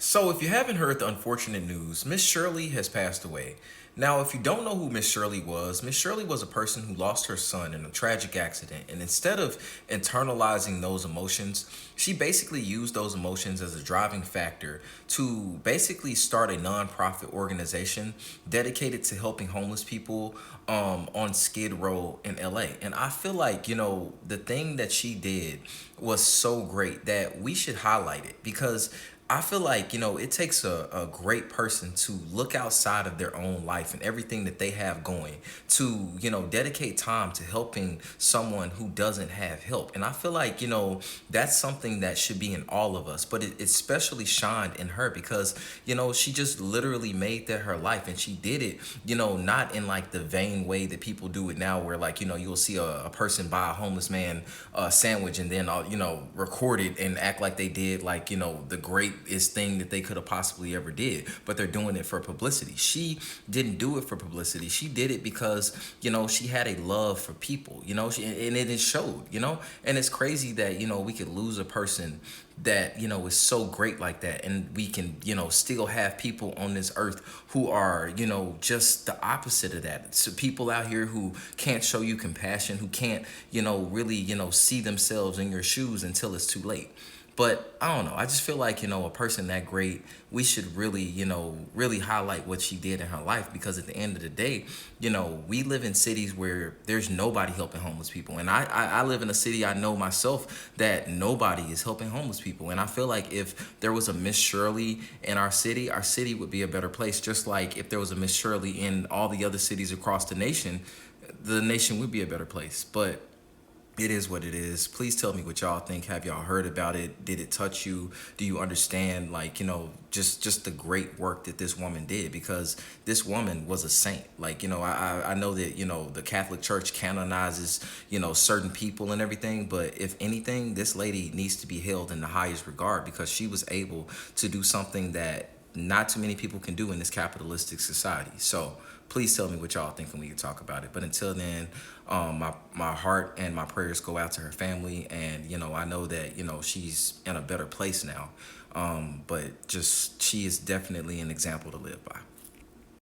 So, if you haven't heard the unfortunate news, Miss Shirley has passed away. Now, if you don't know who Miss Shirley was a person who lost her son in a tragic accident. And instead of internalizing those emotions, she basically used those emotions as a driving factor to basically start a nonprofit organization dedicated to helping homeless people on Skid Row in LA. And I feel like, the thing that she did was so great that we should highlight it because I feel like, it takes a great person to look outside of their own life and everything that they have going to, dedicate time to helping someone who doesn't have help. And I feel like, that's something that should be in all of us, but it especially shined in her because, she just literally made that her life and she did it, not in like the vain way that people do it now where like, you'll see a person buy a homeless man a sandwich and then, record it and act like they did like, the greatest thing that they could have possibly ever did, but they're doing it for publicity. She didn't do it for publicity. She did it because, she had a love for people, and it showed, and it's crazy that, we could lose a person that is so great like that, and we can still have people on this earth who are just the opposite of that. So people out here who can't show you compassion, who can't really see themselves in your shoes until it's too late. But I don't know. I just feel like, a person that great, we should really, really highlight what she did in her life because at the end of the day, we live in cities where there's nobody helping homeless people. And I live in a city I know myself that nobody is helping homeless people. And I feel like if there was a Miss Shirley in our city would be a better place. Just like if there was a Miss Shirley in all the other cities across the nation would be a better place. But it is what it is. Please tell me what y'all think. Have y'all heard about it? Did it touch you? Do you understand, like, just the great work that this woman did? Because this woman was a saint. Like, I know that, the Catholic Church canonizes, certain people and everything. But if anything, this lady needs to be held in the highest regard because she was able to do something that not too many people can do in this capitalistic society. So please tell me what y'all think and we can talk about it. But until then, my heart and my prayers go out to her family, and I know that she's in a better place now. But just she is definitely an example to live by.